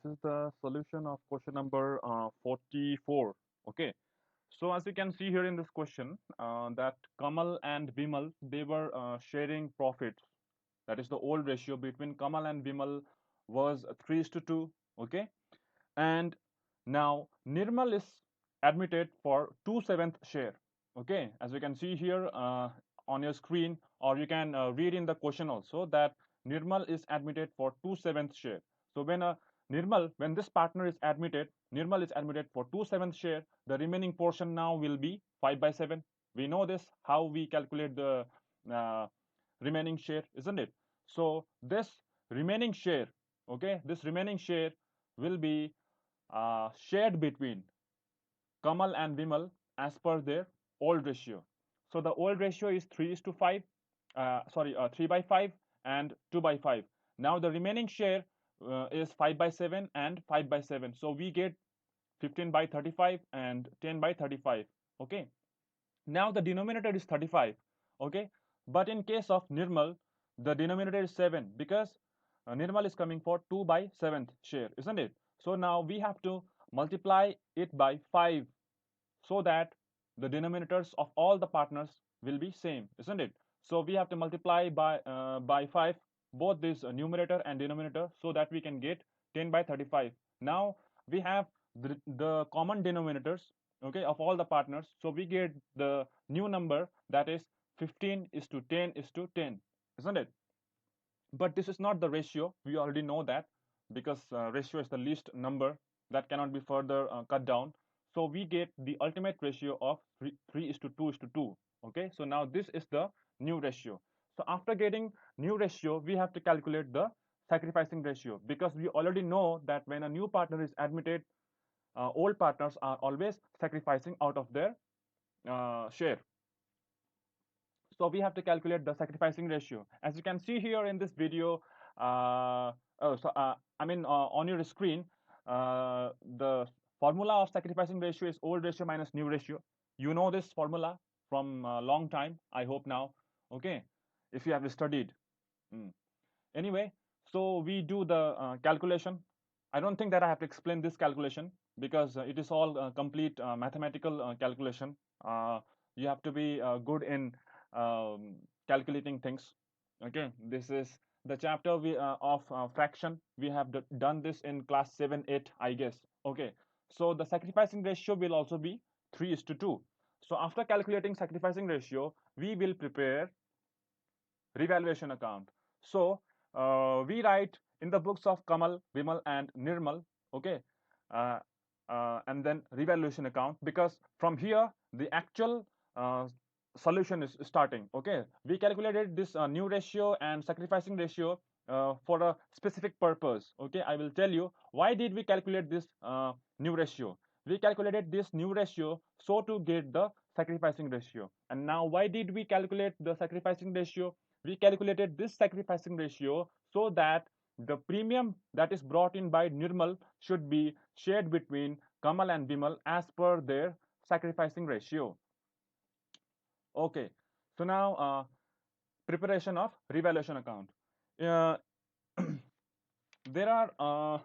is the solution of question number 44. Okay, so as you can see here in this question, that Kamal and Bimal, they were sharing profits. That is the old ratio between Kamal and Bimal was 3 is to 2. Okay, and now Nirmal is admitted for 2/7 share. Okay, as you can see here on your screen, or you can read in the question also that Nirmal is admitted for 2/7 share. So when this partner is admitted, Nirmal is admitted for 2/7 share. The remaining portion now will be 5/7. We know this how we calculate the uh, remaining share, isn't it? So this remaining share, okay, this remaining share will be shared between Kamal and Vimal as per their old ratio. So the old ratio is 3 is to 5, 3/5 and 2/5. Now the remaining share is 5/7 and 5/7. So we get 15/35 and 10/35. Okay. Now the denominator is 35. Okay. But in case of Nirmal, the denominator is 7 because Nirmal is coming for 2/7 share, isn't it? So now we have to multiply it by 5 so that the denominators of all the partners will be same, isn't it? So we have to multiply by 5 both this numerator and denominator so that we can get 10/35. Now we have the common denominators, okay, of all the partners. So we get the new number, that is 15 is to 10 is to 10, isn't it? But this is not the ratio. We already know that because ratio is the least number that cannot be further cut down. So we get the ultimate ratio of 3 is to 2 is to 2. Okay, so now this is the new ratio. So after getting new ratio, we have to calculate the sacrificing ratio, because we already know that when a new partner is admitted, old partners are always sacrificing out of their share. So we have to calculate the sacrificing ratio. As you can see here in this video, on your screen, the formula of sacrificing ratio is old ratio minus new ratio. You know this formula from a long time, I hope now. Okay, if you have studied. Mm. Anyway, so we do the calculation. I don't think that I have to explain this calculation because it is all complete mathematical calculation. You have to be good in calculating things. Okay, this is the chapter of fraction. We have done this in class 7 8, I guess. Okay, so the sacrificing ratio will also be 3 is to 2. So after calculating sacrificing ratio, we will prepare revaluation account. So we write in the books of Kamal, Vimal, and Nirmal, okay, uh, and then revaluation account, because from here the actual solution is starting. Okay, we calculated this new ratio and sacrificing ratio for a specific purpose. Okay, I will tell you why did we calculate this new ratio. We calculated this new ratio so to get the sacrificing ratio. And now why did we calculate the sacrificing ratio? We calculated this sacrificing ratio so that the premium that is brought in by Nirmal should be shared between Kamal and Bimal as per their sacrificing ratio. Okay, so now preparation of revaluation account. Uh, there are uh,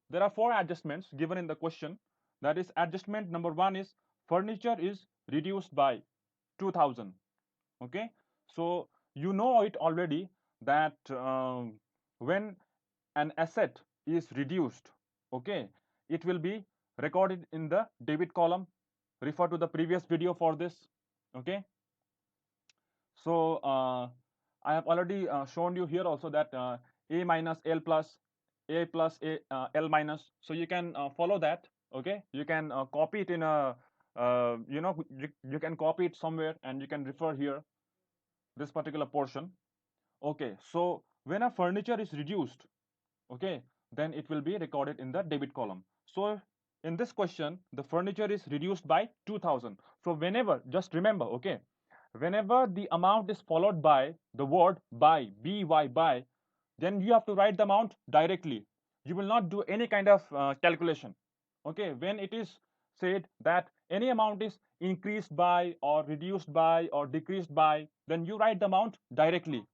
there are 4 adjustments given in the question. That is, adjustment number 1 is furniture is reduced by 2000. Okay, so you know it already that when an asset is reduced, okay, it will be recorded in the debit column. Refer to the previous video for this. Okay, so I have already shown you here also that a minus l plus a plus a l minus, so you can follow that. Okay, you can copy it in a you can copy it somewhere and you can refer here this particular portion. Okay, so when a furniture is reduced, okay, then it will be recorded in the debit column. So in this question, the furniture is reduced by 2000. So whenever, just remember, okay, whenever the amount is followed by the word by, then you have to write the amount directly. You will not do any kind of calculation. Okay, when it is said that any amount is increased by or reduced by or decreased by, then you write the amount directly.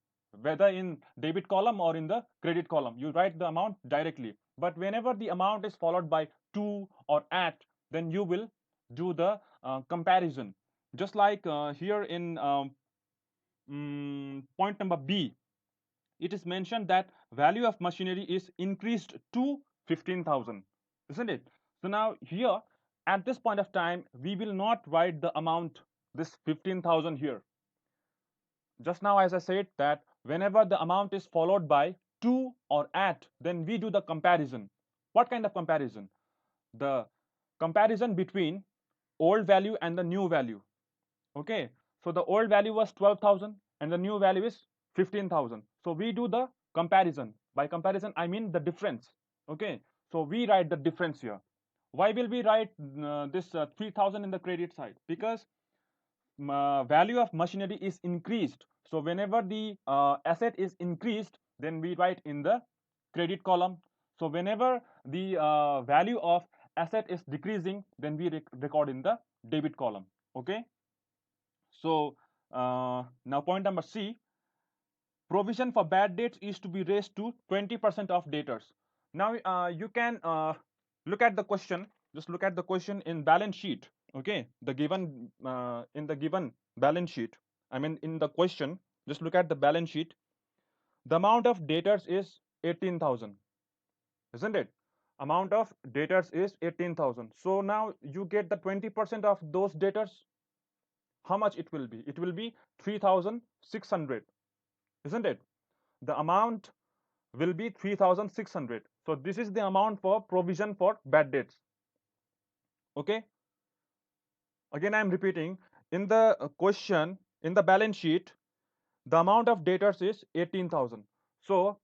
whether in debit column or in the credit column. You write the amount directly. But whenever the amount is followed by to or at, then you will do the comparison. Just like here in point number B, it is mentioned that value of machinery is increased to 15,000, isn't it? So now here, at this point of time, we will not write the amount, this 15,000 here. Just now, as I said, that whenever the amount is followed by to or at, then we do the comparison. What kind of comparison? The comparison between old value and the new value. Okay, so the old value was 12,000 and the new value is 15,000. So we do the comparison. By comparison, I mean the difference. Okay, so we write the difference here. Why will we write this 3,000 in the credit side? Because value of machinery is increased. So whenever the asset is increased, then we write in the credit column. So whenever the value of asset is decreasing, then we record in the debit column. Okay. So now point number C, provision for bad debts is to be raised to 20% of debtors. Now you can look at the question. Just look at the question in balance sheet. Okay, the given in the given balance sheet. I mean in the question. Just look at the balance sheet. The amount of debtors is 18,000, isn't it? Amount of debtors is 18,000. So now you get the 20% of those debtors. How much it will be? It will be 3,600, isn't it? The amount will be 3,600. So this is the amount for provision for bad debts. Okay. Again, I am repeating. In the question, in the balance sheet, the amount of debtors is 18,000. So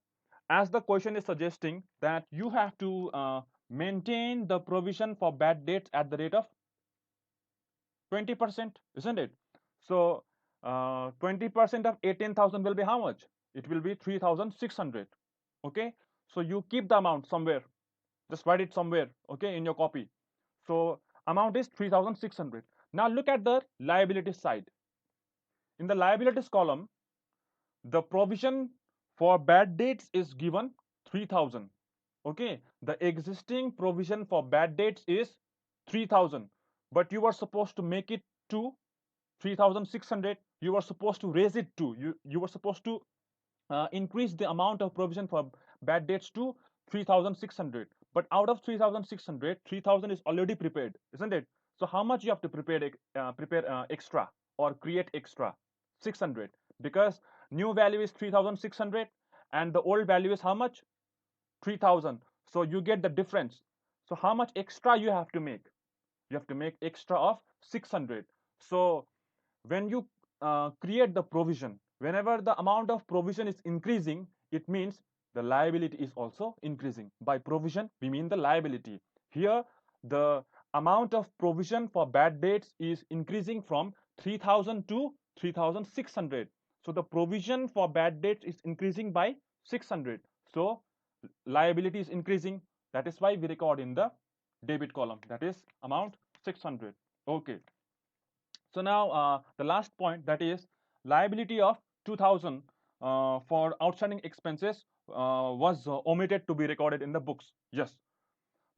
as the question is suggesting that you have to maintain the provision for bad debts at the rate of 20%, isn't it? So 20% of 18,000 will be how much? It will be 3,600. Okay, so you keep the amount somewhere, just write it somewhere, okay, in your copy. So amount is 3,600. Now look at the liability side. In the liabilities column, the provision for bad debts is given 3,000. Okay, the existing provision for bad debts is 3,000, but you are supposed to make it to 3,600. You are supposed to raise it to, you were supposed to increase the amount of provision for bad debts to 3,600. But out of 3,600, 3,000 is already prepared, isn't it? So how much you have to prepare extra or create extra? 600, because new value is 3,600 and the old value is how much? 3,000. So you get the difference. So how much extra you have to make? You have to make extra of 600. So when you create the provision, whenever the amount of provision is increasing, it means the liability is also increasing. By provision, we mean the liability. Here, the amount of provision for bad debts is increasing from 3,000 to 3,600. So the provision for bad debts is increasing by 600. So liability is increasing. That is why we record in the debit column. That is amount 600. Okay. So now the last point, that is liability of 2,000 for outstanding expenses was omitted to be recorded in the books. Yes,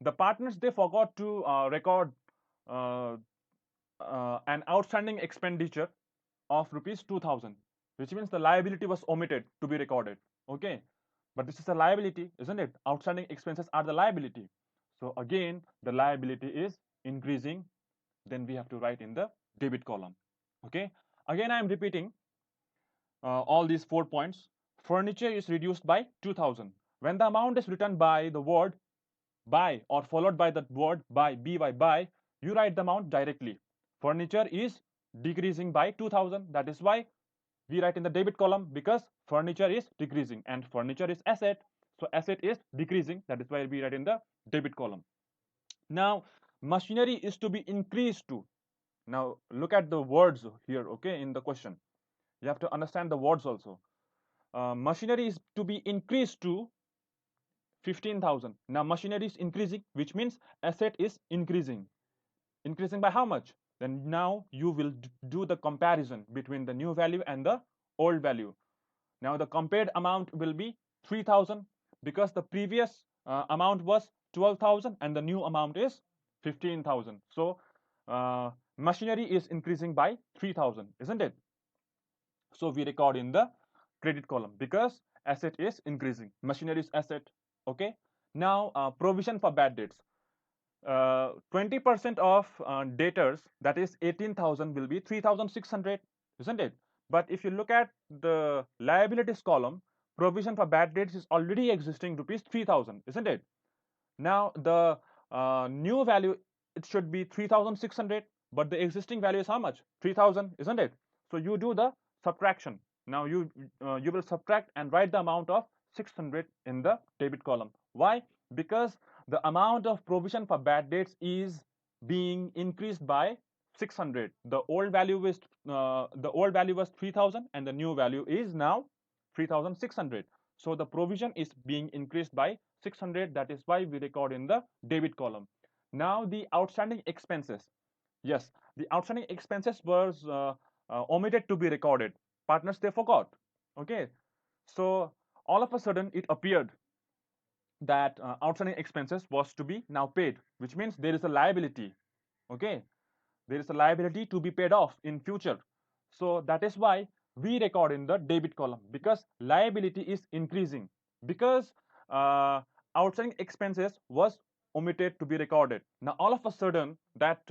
the partners, they forgot to record uh, an outstanding expenditure of rupees 2,000, which means the liability was omitted to be recorded. Okay, but this is a liability, isn't it? Outstanding expenses are the liability. So again, the liability is increasing. Then we have to write in the debit column. Okay, again I am repeating all these 4 points. Furniture is reduced by 2,000. When the amount is written by the word by or followed by the word by, you write the amount directly. Furniture is decreasing by 2,000. That is why we write in the debit column, because furniture is decreasing and furniture is asset. So asset is decreasing. That is why we write in the debit column. Now machinery is to be increased to. Now look at the words here, okay, in the question. You have to understand the words also. Machinery is to be increased to 15,000. Now machinery is increasing, which means asset is increasing. Increasing by how much? Then now you will do the comparison between the new value and the old value. Now the compared amount will be 3,000 because the previous amount was 12,000 and the new amount is 15,000. So machinery is increasing by 3,000, isn't it? So we record in the credit column because asset is increasing. Machinery is asset. Okay. Now provision for bad debts. 20% of debtors, that is 18,000, will be 3,600, isn't it? But if you look at the liabilities column, provision for bad debts is already existing rupees 3,000, isn't it? Now the new value, it should be 3,600, but the existing value is how much? 3,000, isn't it? So you do the subtraction. Now you will subtract and write the amount of 600 in the debit column. Why? Because the amount of provision for bad debts is being increased by 600. The old value was 3,000 and the new value is now 3,600. So the provision is being increased by 600. That is why we record in the debit column. Now the outstanding expenses. Yes, the outstanding expenses was omitted to be recorded. Partners, they forgot. Okay, so all of a sudden it appeared that outstanding expenses was to be now paid, which means there is a liability. Okay, there is a liability to be paid off in future. So that is why we record in the debit column, because liability is increasing, because outstanding expenses was omitted to be recorded. Now all of a sudden that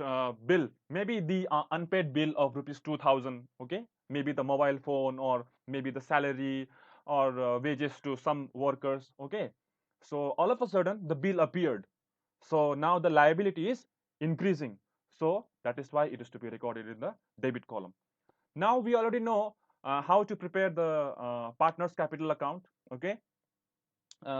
bill, maybe the unpaid bill of rupees 2,000, okay, maybe the mobile phone or maybe the salary or wages to some workers, okay, so all of a sudden the bill appeared. So now the liability is increasing. So that is why it is to be recorded in the debit column. Now we already know how to prepare the partners capital account. Okay,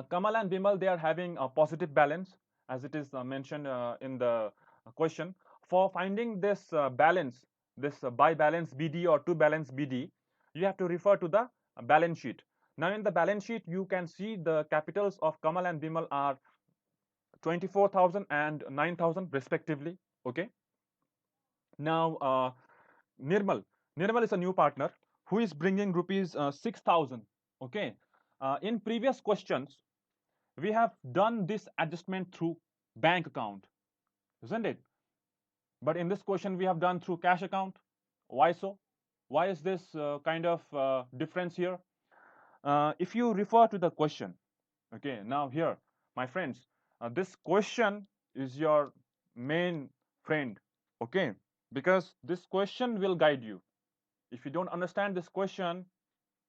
Kamal and Bimal, they are having a positive balance, as it is mentioned in the question. For finding this balance, this by balance BD or to balance BD, you have to refer to the balance sheet. Now in the balance sheet, you can see the capitals of Kamal and Bimal are 24,000 and 9,000 respectively. Okay. Now Nirmal is a new partner who is bringing rupees 6,000. Okay. In previous questions, we have done this adjustment through bank account, isn't it? But in this question, we have done through cash account. Why so? Why is this kind of difference here? If you refer to the question, okay, now here, my friends, this question is your main friend, okay, because this question will guide you. If you don't understand this question,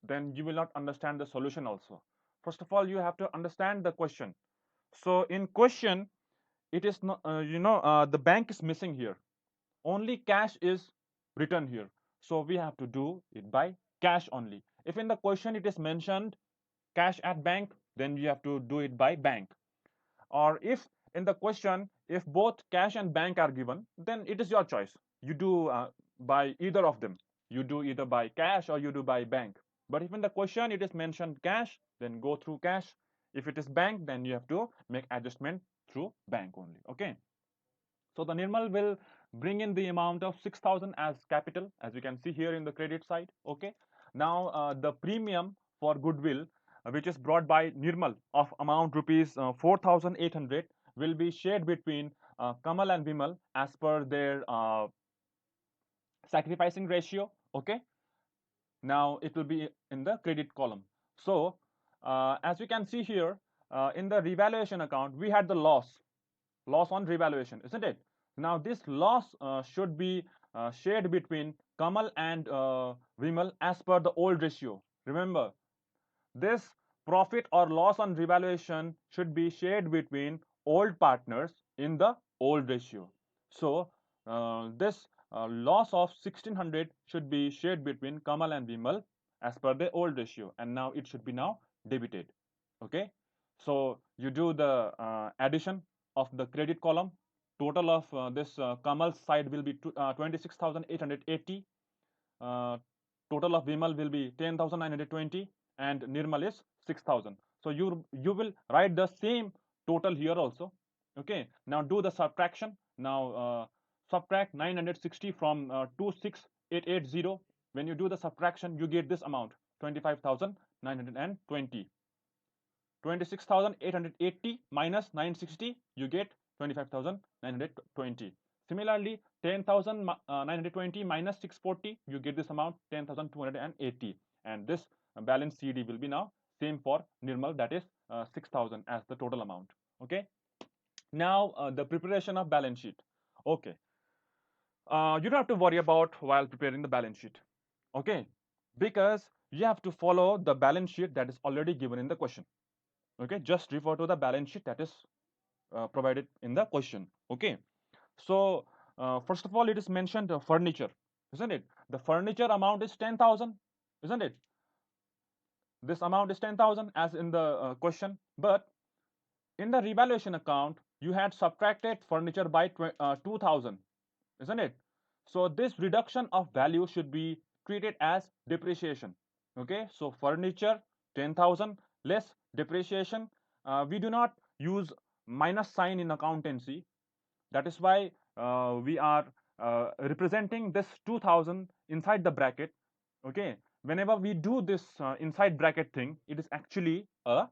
then you will not understand the solution also. First of all, you have to understand the question. So in question, it is not, the bank is missing here. Only cash is written here. So we have to do it by cash only. If in the question it is mentioned cash at bank, then you have to do it by bank. Or if in the question, if both cash and bank are given, then it is your choice. You do by either of them. You do either by cash or you do by bank. But if in the question it is mentioned cash, then go through cash. If it is bank, then you have to make adjustment through bank only. Okay. So the Nirmal will bring in the amount of 6,000 as capital, as you can see here in the credit side. Okay. Now the premium for goodwill, which is brought by Nirmal of amount rupees 4,800, will be shared between Kamal and Bimal as per their sacrificing ratio. Okay. Now it will be in the credit column. So as you can see here, in the revaluation account, we had the loss on revaluation, isn't it? Now this loss should be shared between Kamal and Vimal as per the old ratio. Remember, this profit or loss on revaluation should be shared between old partners in the old ratio. So this loss of 1,600 should be shared between Kamal and Vimal as per the old ratio, and now it should be now debited. Okay, so you do the addition of the credit column. Total of this Kamal's side will be 26,880. Total of Vimal will be 10,920, and Nirmal is 6,000. So you will write the same total here also. Okay. Now do the subtraction. Now subtract 960 from 26,880. When you do the subtraction, you get this amount, 25,920. 26,920. 26,880 minus 960, you get 25,920. Similarly, 10,920 minus 640, you get this amount 10,280. And this balance CD will be now same for Nirmal, that is 6,000 as the total amount. Okay. Now the preparation of balance sheet. Okay. You don't have to worry about while preparing the balance sheet. Okay. Because you have to follow the balance sheet that is already given in the question. Okay, just refer to the balance sheet that is provided in the question. Okay, so first of all, it is mentioned furniture, isn't it? The furniture amount is 10,000, isn't it? This amount is 10,000 as in the question, but in the revaluation account you had subtracted furniture by 2,000, isn't it? So this reduction of value should be treated as depreciation. Okay, so furniture 10,000 less depreciation. We do not use minus sign in accountancy. That is why we are representing this 2,000 inside the bracket. Okay, whenever we do this inside bracket thing, it is actually a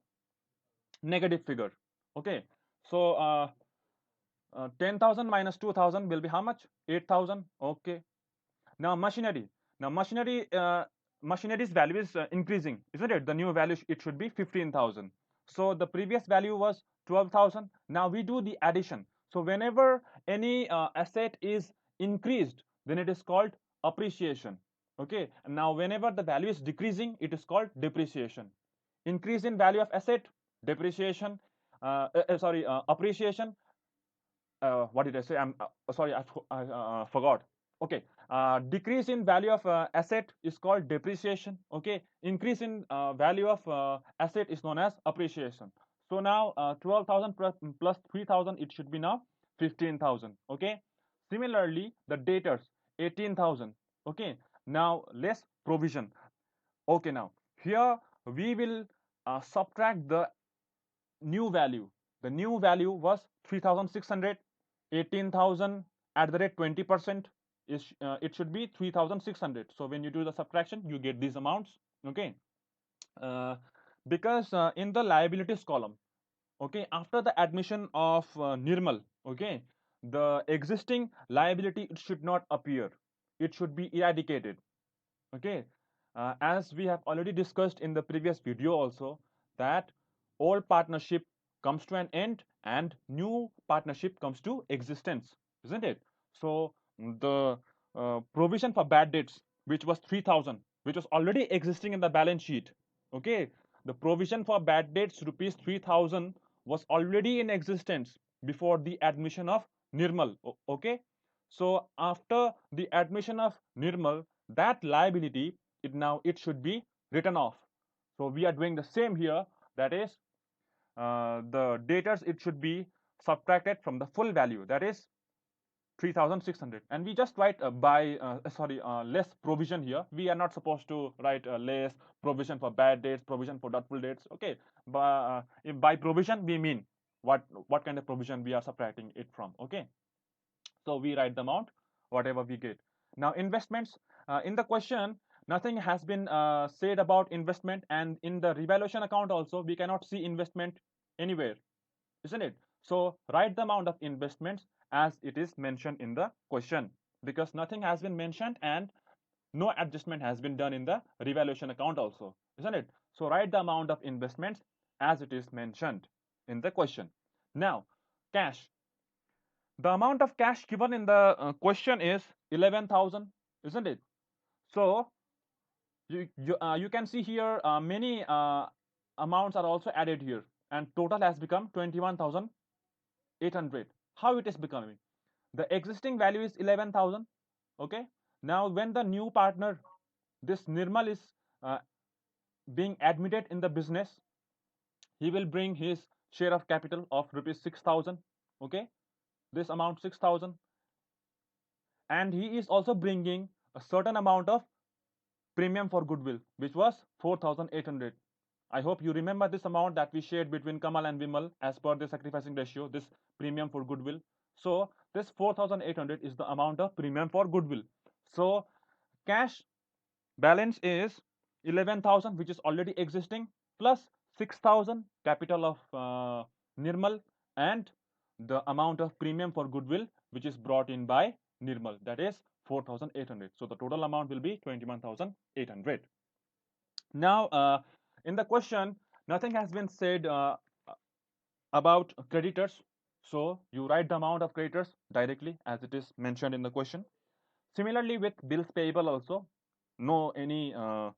negative figure. Okay, so 10,000 minus 2,000 will be how much? 8,000. Okay, now machinery. Now machinery's value is increasing, isn't it? The new value it should be 15,000. So the previous value was 12,000. Now we do the addition. So whenever any asset is increased, then it is called appreciation. Okay. And now whenever the value is decreasing, it is called depreciation. Increase in value of asset, depreciation. Appreciation. What did I say? I'm sorry, I forgot. Okay, decrease in value of asset is called depreciation. Okay, increase in value of asset is known as appreciation. So now 12,000 plus 3,000, it should be now 15,000. Okay, similarly the debtors 18,000. Okay, now less provision. Okay, now here we will subtract the new value. The new value was 3,600. 18,000 at the rate 20% is it should be 3,600. So when you do the subtraction, you get these amounts. Okay, because in the liabilities column, okay, after the admission of Nirmal, okay, the existing liability, it should not appear, it should be eradicated. Okay, as we have already discussed in the previous video also, that old partnership comes to an end and new partnership comes to existence, isn't it? So the provision for bad debts, which was 3,000, which was already existing in the balance sheet. Okay, the provision for bad debts rupees 3,000 was already in existence before the admission of Nirmal. Okay, so after the admission of Nirmal, that liability, it should be written off. So we are doing the same here. That is, the debtors, it should be subtracted from the full value, that is 3,600, and we just write less provision here. We are not supposed to write less provision for bad dates, provision for doubtful dates. Okay, but if by provision we mean what kind of provision we are subtracting it from. Okay, so we write the amount whatever we get. Now investments, in the question nothing has been said about investment, and in the revaluation account also we cannot see investment anywhere, isn't it? So write the amount of investments as it is mentioned in the question, because nothing has been mentioned and no adjustment has been done in the revaluation account also, isn't it? So write the amount of investments as it is mentioned in the question. Now cash, the amount of cash given in the question is 11,000, isn't it? So you can see here many amounts are also added here, and total has become 21,800. How it is becoming? The existing value is 11,000. Okay, now when the new partner, this Nirmal, is uh, being admitted in the business, he will bring his share of capital of rupees 6,000. Okay, this amount 6,000, and he is also bringing a certain amount of premium for goodwill, which was 4,800. I hope you remember this amount that we shared between Kamal and Vimal as per the sacrificing ratio, this premium for goodwill. So this 4,800 is the amount of premium for goodwill. So cash balance is 11,000 which is already existing plus 6,000 capital of Nirmal and the amount of premium for goodwill which is brought in by Nirmal, that is 4,800. So the total amount will be 21,800. Now, in the question, nothing has been said about creditors. So you write the amount of creditors directly as it is mentioned in the question. Similarly, with bills payable also, no any uh,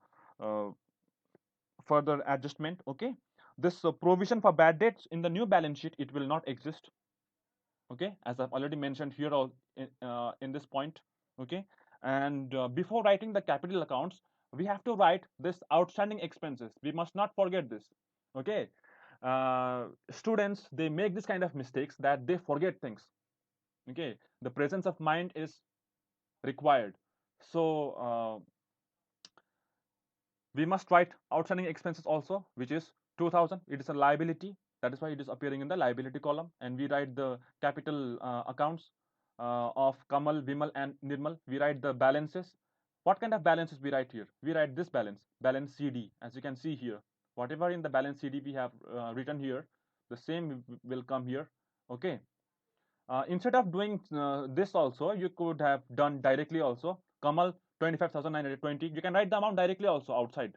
further adjustment. Okay, this provision for bad debts in the new balance sheet, it will not exist. Okay, as I've already mentioned here in this point. Okay, and before writing the capital accounts, we have to write this outstanding expenses. We must not forget this. Okay, students, they make this kind of mistakes that they forget things. Okay, the presence of mind is required. So we must write outstanding expenses also, which is 2,000. It is a liability, that is why it is appearing in the liability column. And we write the capital accounts of Kamal, Vimal and Nirmal. We write the balances. What kind of balances we write here? We write this balance CD, as you can see here. Whatever in the balance CD we have written here, the same will come here. Okay, instead of doing this also, you could have done directly also. Kamal 25,920. You can write the amount directly also outside.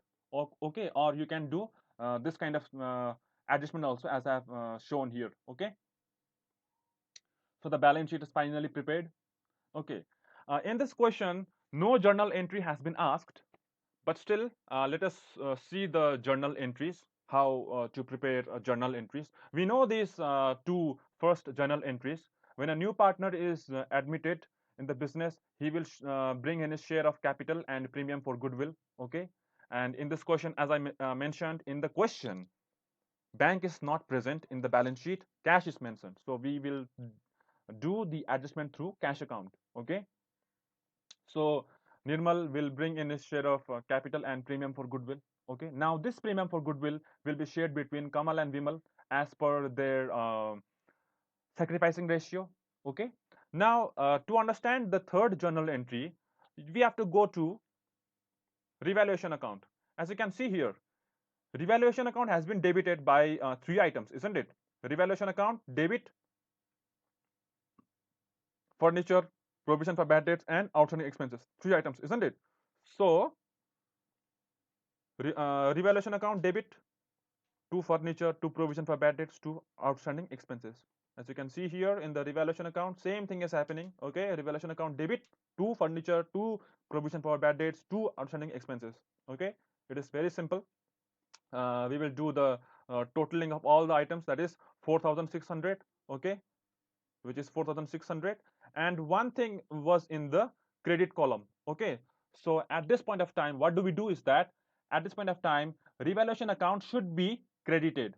Okay, or you can do this kind of adjustment also as I have shown here. Okay, so the balance sheet is finally prepared. Okay, in this question, no journal entry has been asked, but still, let us see the journal entries. How to prepare journal entries? We know these two first journal entries. When a new partner is admitted in the business, he will bring in his share of capital and premium for goodwill. Okay, and in this question, as I mentioned in the question, bank is not present in the balance sheet. Cash is mentioned, so we will do the adjustment through cash account. Okay, so Nirmal will bring in his share of capital and premium for goodwill. Okay. Now this premium for goodwill will be shared between Kamal and Vimal as per their sacrificing ratio. Okay. Now to understand the third journal entry, we have to go to revaluation account. As you can see here, revaluation account has been debited by three items, isn't it? Revaluation account debit furniture, provision for bad debts, and outstanding expenses. Three items, isn't it? So revaluation account debit to furniture, to provision for bad debts, to outstanding expenses. As you can see here in the revaluation account, same thing is happening. Okay, revaluation account debit to furniture, to provision for bad debts, to outstanding expenses. Okay, it is very simple. We will do the totaling of all the items, that is 4,600. Okay, which is 4,600, and one thing was in the credit column. Okay, so at this point of time, what do we do is that at this point of time, revaluation account should be credited.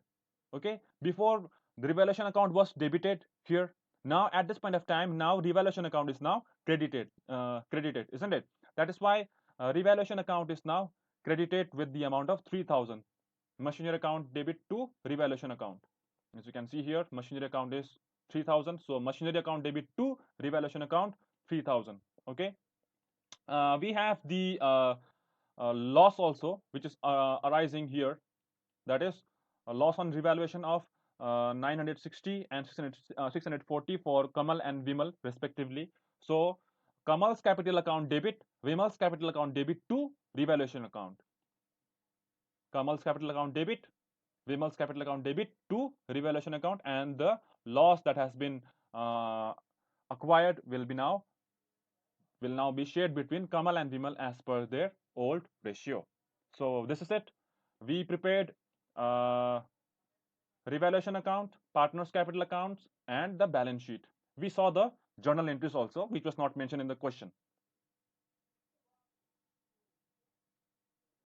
Okay, before the revaluation account was debited here. Now at this point of time, now revaluation account is now credited, isn't it? That is why revaluation account is now credited with the amount of 3,000. Machinery account debit to revaluation account. As you can see here, machinery account is 3,000. So machinery account debit to revaluation account 3,000. Okay. We have the loss also, which is arising here. That is a loss on revaluation of 960 and 640 for Kamal and Vimal respectively. So Kamal's capital account debit, Vimal's capital account debit to revaluation account. Kamal's capital account debit, Vimal's capital account debit to revaluation account, and the loss that has been acquired will now be shared between Kamal and Vimal as per their old ratio. So this is it. We prepared revaluation account, partners capital accounts, and the balance sheet. We saw the journal entries also, which was not mentioned in the question.